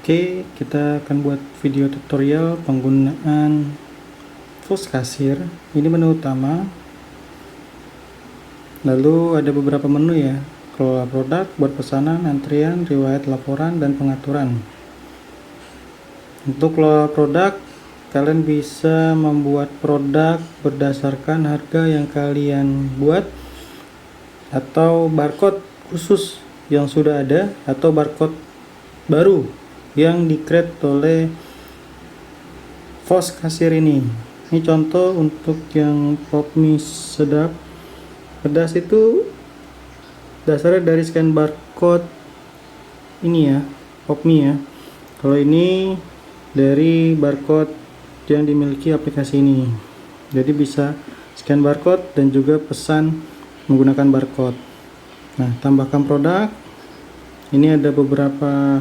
Oke, kita akan buat video tutorial penggunaan FOS Kasir. Ini menu utama. Lalu ada beberapa menu ya. Kelola produk, buat pesanan, antrian, riwayat laporan, dan pengaturan. Untuk kelola produk, kalian bisa membuat produk berdasarkan harga yang kalian buat atau barcode khusus yang sudah ada atau barcode baru yang di-create oleh FOS Kasir ini. Ini contoh untuk yang pop mie sedap pedas itu dasarnya dari scan barcode ini ya, pop mie ya. Kalau ini dari barcode yang dimiliki aplikasi ini. Jadi bisa scan barcode dan juga pesan menggunakan barcode. Nah, tambahkan produk. Ini ada beberapa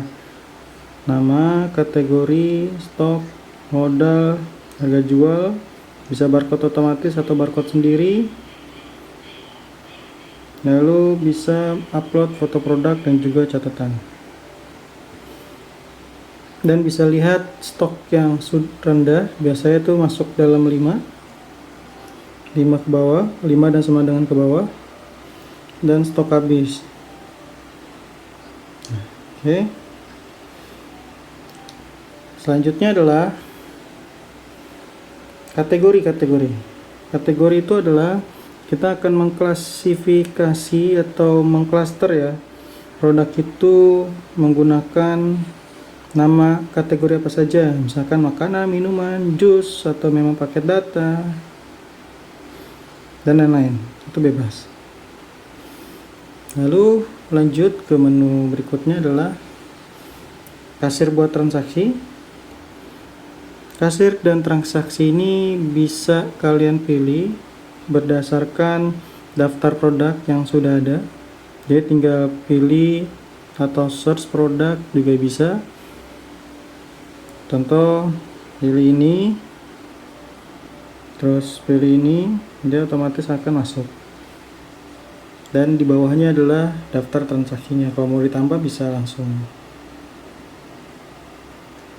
nama, kategori, stok, modal, harga jual, bisa barcode otomatis atau barcode sendiri. Lalu bisa upload foto produk dan juga catatan. Dan bisa lihat stok yang rendah, biasanya itu masuk dalam 5 ke bawah, 5 dan sama dengan ke bawah, dan stok habis. Oke. Selanjutnya adalah kategori. Kategori itu adalah kita akan mengklasifikasi atau mengklaster ya produk itu menggunakan nama kategori apa saja, misalkan makanan, minuman, jus, atau memang paket data dan lain-lain. Itu bebas. Lalu lanjut ke menu berikutnya adalah kasir buat transaksi. Kasir dan transaksi ini bisa kalian pilih berdasarkan daftar produk yang sudah ada. Jadi tinggal pilih atau search produk juga bisa. Contoh pilih ini, terus pilih ini, dia otomatis akan masuk. Dan di bawahnya adalah daftar transaksinya. Kalau mau ditambah bisa langsung.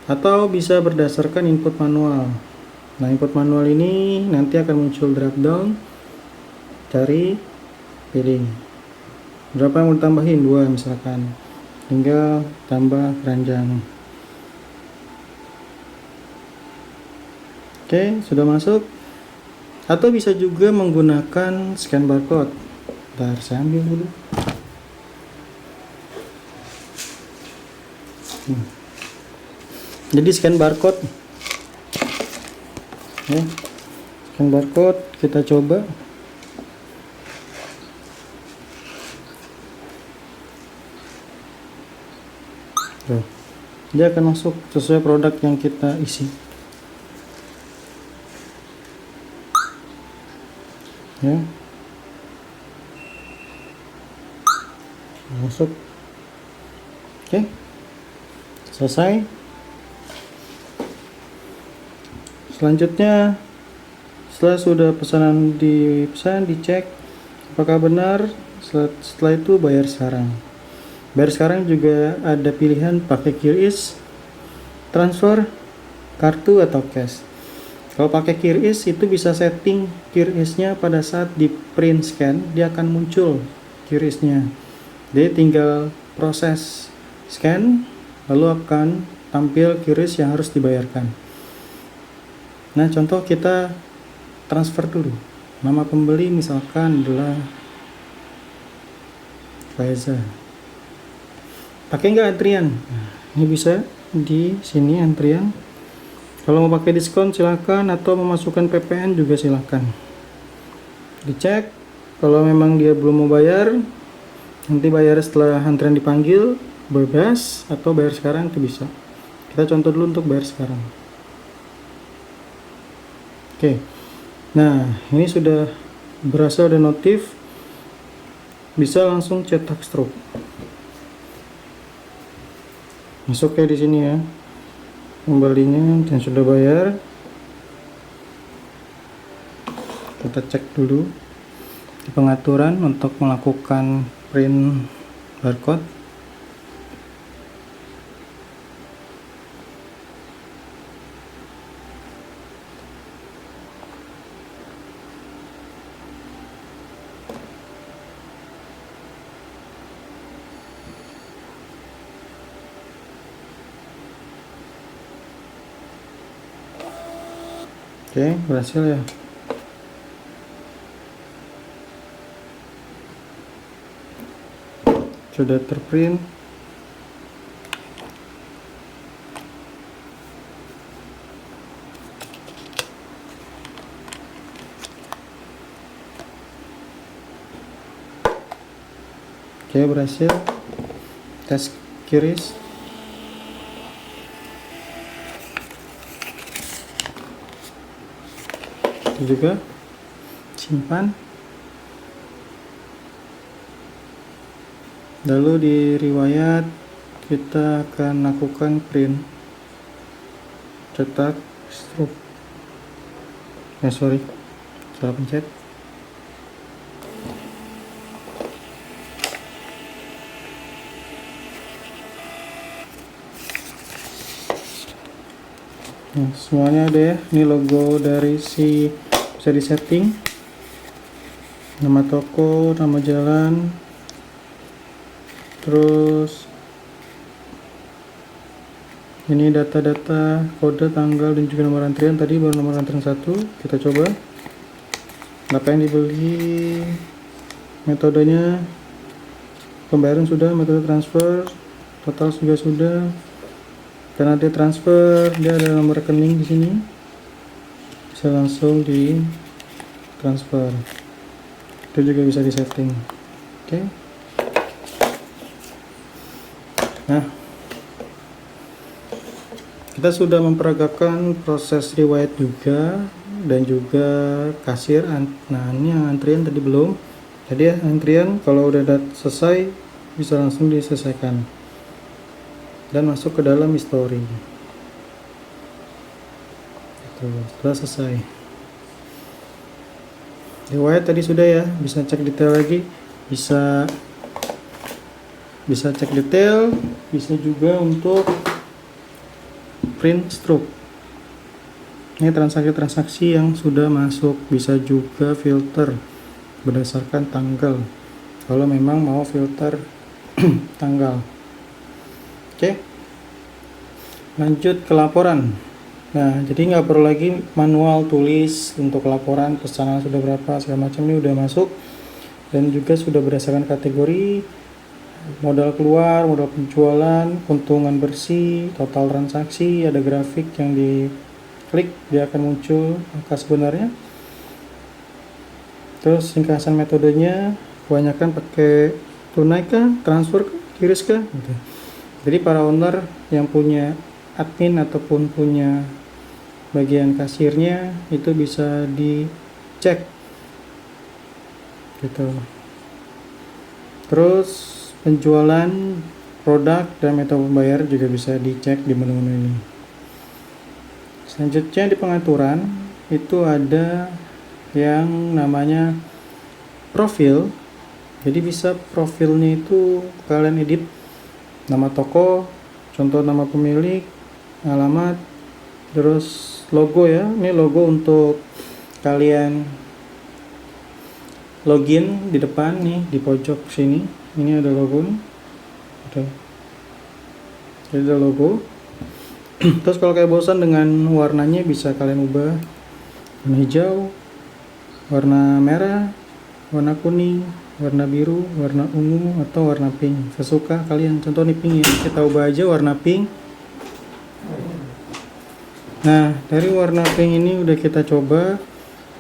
Atau bisa berdasarkan input manual. Nah, input manual ini nanti akan muncul drop down, cari, pilih berapa yang mau ditambahin, 2 misalkan, tinggal tambah keranjang. Oke, sudah masuk. Atau bisa juga menggunakan scan barcode. Bentar, saya ambil dulu. Jadi scan barcode ya, scan barcode kita coba. Tuh, dia akan masuk sesuai produk yang kita isi ya, masuk. Oke, selesai. Selanjutnya, setelah sudah pesanan dipesan, dicek apakah benar. Setelah itu bayar sekarang. Bayar sekarang juga ada pilihan pakai QRIS, transfer, kartu atau cash. Kalau pakai QRIS itu bisa setting QRIS-nya pada saat di print scan, dia akan muncul QRIS-nya. Jadi tinggal proses scan, lalu akan tampil QRIS yang harus dibayarkan. Nah, contoh kita transfer dulu. Nama pembeli misalkan adalah Faiza. Pakai nggak antrian? Nah, ini bisa di sini antrian. Kalau mau pakai diskon silakan, atau memasukkan PPN juga silakan. Dicek. Kalau memang dia belum mau bayar, nanti bayar setelah antrian dipanggil, bebas, atau bayar sekarang itu bisa. Kita contoh dulu untuk bayar sekarang. Oke, nah ini sudah berasa ada notif, bisa langsung cetak stroke. Masuk kayak di sini ya, kembalinya dan sudah bayar. Kita cek dulu di pengaturan untuk melakukan print barcode. Oke, berhasil ya. Sudah terprint. Oke, berhasil. Tes QRIS. Itu juga simpan. Lalu di riwayat kita akan lakukan print, cetak, stroke. Sorry, salah pencet. Nah, semuanya ada ya. Ini logo dari si, bisa disetting, nama toko, nama jalan, terus ini data-data, kode, tanggal, dan juga nomor antrian. Tadi baru nomor antrian 1, kita coba apa yang dibeli, metodenya, pembayaran sudah, metode transfer, total juga sudah. Karena dia transfer, dia ada nomor rekening di sini, bisa langsung di transfer. Itu juga bisa disetting. Oke. Nah, kita sudah memperagakan proses riwayat juga, dan juga kasir. Nah, ini yang antrian tadi belum. Jadi ya, antrian kalau udah selesai bisa langsung diselesaikan dan masuk ke dalam history. Setelah selesai riwayat tadi sudah ya, bisa cek detail lagi, bisa cek detail, bisa juga untuk print stroke. Ini transaksi-transaksi yang sudah masuk, bisa juga filter berdasarkan tanggal kalau memang mau filter tanggal. Oke, lanjut ke laporan. Nah, jadi nggak perlu lagi manual tulis untuk laporan pesanan sudah berapa segala macam, ini udah masuk dan juga sudah berdasarkan kategori, modal keluar, modal penjualan, keuntungan bersih, total transaksi, ada grafik yang diklik dia akan muncul angka sebenarnya. Terus ringkasan metodenya kebanyakan pakai tunai kah, transfer kah, QRIS kah gitu. Jadi para owner yang punya admin ataupun punya bagian kasirnya itu bisa dicek gitu. Terus penjualan produk dan metode pembayar juga bisa dicek di menu-menu ini. Selanjutnya di pengaturan itu ada yang namanya profil. Jadi bisa profilnya itu kalian edit nama toko, contoh nama pemilik, alamat, terus logo ya. Ini logo untuk kalian login di depan nih, di pojok sini. Ini ada logo nih. Jadi ada logo. Terus kalau kayak bosan dengan warnanya bisa kalian ubah warna hijau, warna merah, warna kuning, warna biru, warna ungu, atau warna pink. Sesuka kalian. Contoh nih pink ya, kita ubah aja warna pink. Nah, dari warna pink ini udah kita coba,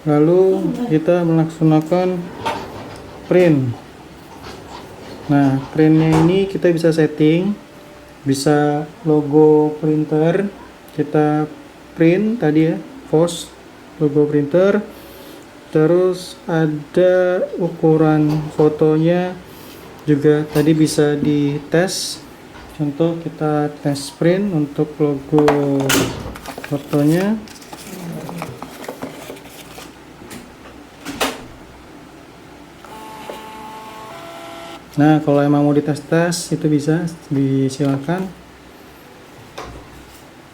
lalu kita melaksanakan print. Nah, printnya ini kita bisa setting, bisa logo printer, kita print tadi ya, post logo printer. Terus ada ukuran fotonya juga tadi bisa dites. Contoh kita tes print untuk logo fotonya. Nah, kalau emang mau dites-tes itu bisa disilakan.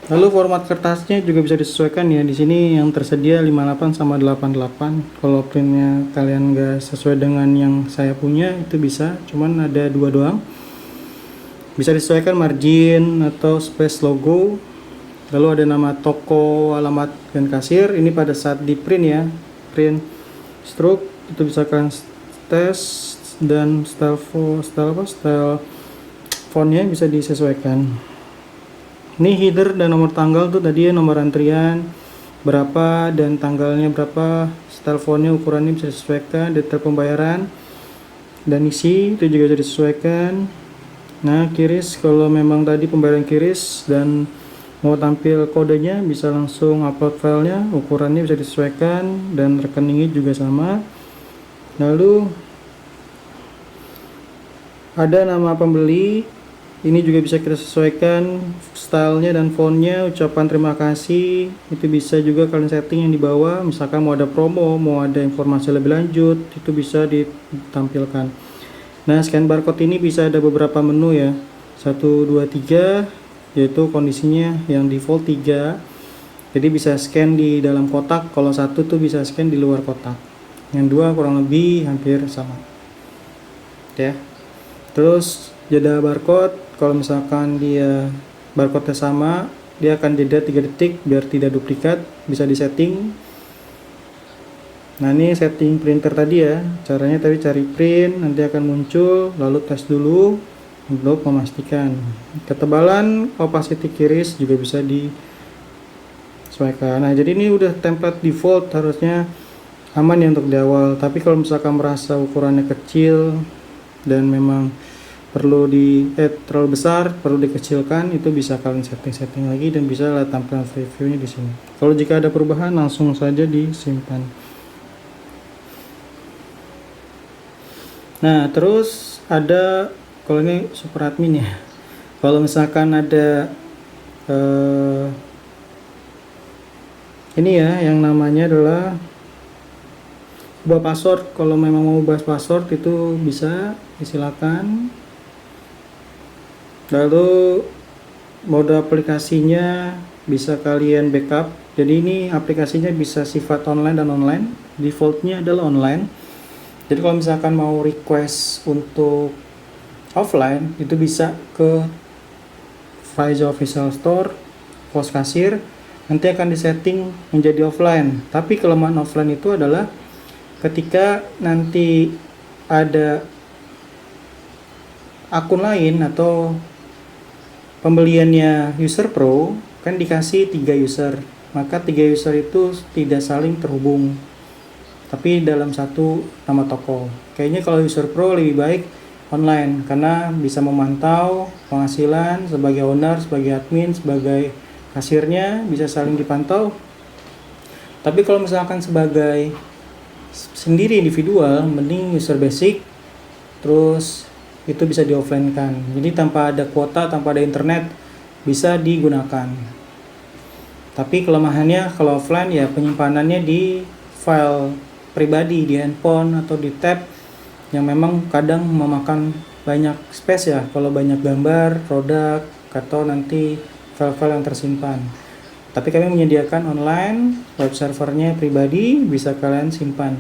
Lalu format kertasnya juga bisa disesuaikan ya. Di sini yang tersedia 58 sama 88. Kalau printnya kalian nggak sesuai dengan yang saya punya itu bisa, cuman ada 2 doang. Bisa disesuaikan margin atau space logo. Lalu ada nama toko, alamat, dan kasir. Ini pada saat di print ya, print stroke itu bisa kalian tes, dan style fontnya bisa disesuaikan. Ini header dan nomor tanggal tuh tadi ya, nomor antrian berapa dan tanggalnya berapa, style fontnya ukurannya bisa disesuaikan, detail pembayaran dan isi itu juga bisa disesuaikan. Nah, QRIS kalau memang tadi pembayaran QRIS dan mau tampil kodenya bisa langsung upload filenya, ukurannya bisa disesuaikan dan rekeningnya juga sama. Lalu ada nama pembeli, ini juga bisa kita sesuaikan stylenya dan fontnya, ucapan terima kasih itu bisa juga kalian setting yang di bawah. Misalkan mau ada promo, mau ada informasi lebih lanjut, itu bisa ditampilkan. Nah, scan barcode ini bisa ada beberapa menu ya, 1, 2, 3, yaitu kondisinya yang default 3, jadi bisa scan di dalam kotak, kalau 1 tuh bisa scan di luar kotak, yang 2 kurang lebih hampir sama ya. Terus jeda barcode, kalau misalkan dia barcode-nya sama, dia akan jeda 3 detik biar tidak duplikat, bisa disetting. Nah, ini setting printer tadi ya, caranya tadi cari print, nanti akan muncul, lalu tes dulu untuk memastikan. Ketebalan opacity QRIS juga bisa disesuaikan. Nah, jadi ini udah template default, harusnya aman ya untuk di awal. Tapi kalau misalkan merasa ukurannya kecil dan memang perlu terlalu besar, perlu dikecilkan, itu bisa kalian setting lagi dan bisa lihat tampilan previewnya di sini. Kalau jika ada perubahan langsung saja disimpan. Nah, terus ada, kalau ini super admin ya, kalau misalkan ada ini ya, yang namanya adalah ubah password. Kalau memang mau ubah password itu bisa, disilakan. Lalu mode aplikasinya bisa kalian backup, jadi ini aplikasinya bisa sifat online dan online, defaultnya adalah online. Jadi kalau misalkan mau request untuk offline, itu bisa ke Faiza Official Store, pos kasir, nanti akan disetting menjadi offline. Tapi kelemahan offline itu adalah ketika nanti ada akun lain atau pembeliannya user pro, kan dikasih 3 user, maka 3 user itu tidak saling terhubung, tapi dalam satu nama toko. Kayaknya kalau user pro lebih baik online, karena bisa memantau penghasilan sebagai owner, sebagai admin, sebagai kasirnya, bisa saling dipantau. Tapi kalau misalkan sebagai sendiri individual, mending user basic, terus itu bisa di offline kan, jadi tanpa ada kuota, tanpa ada internet, bisa digunakan. Tapi kelemahannya kalau offline ya penyimpanannya di file pribadi, di handphone atau di tab, yang memang kadang memakan banyak space ya kalau banyak gambar, produk, atau nanti file-file yang tersimpan. Tapi kami menyediakan online, web servernya pribadi, bisa kalian simpan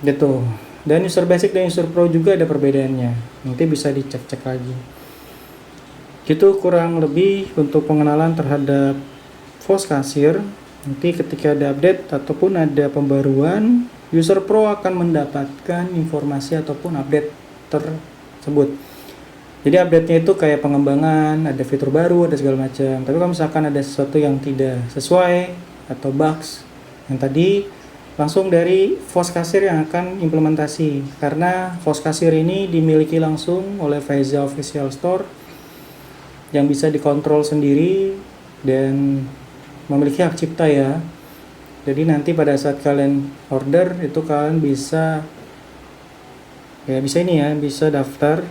gitu. Dan user basic dan user pro juga ada perbedaannya, nanti bisa dicek-cek lagi gitu. Kurang lebih untuk pengenalan terhadap pos kasir. Nanti ketika ada update ataupun ada pembaruan, user pro akan mendapatkan informasi ataupun update tersebut. Jadi update-nya itu kayak pengembangan, ada fitur baru, ada segala macam. Tapi kalau misalkan ada sesuatu yang tidak sesuai atau bugs yang tadi, langsung dari pos kasir yang akan implementasi. Karena pos kasir ini dimiliki langsung oleh Faiza Official Store yang bisa dikontrol sendiri dan memiliki hak cipta ya. Jadi nanti pada saat kalian order itu kalian bisa ini ya, bisa daftar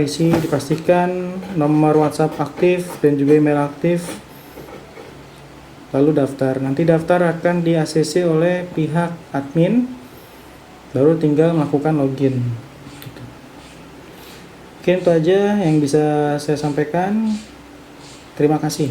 isi, dipastikan nomor WhatsApp aktif dan juga email aktif, lalu daftar. Nanti daftar akan di ACC oleh pihak admin, lalu tinggal melakukan login gitu. Oke, itu aja yang bisa saya sampaikan. Terima kasih.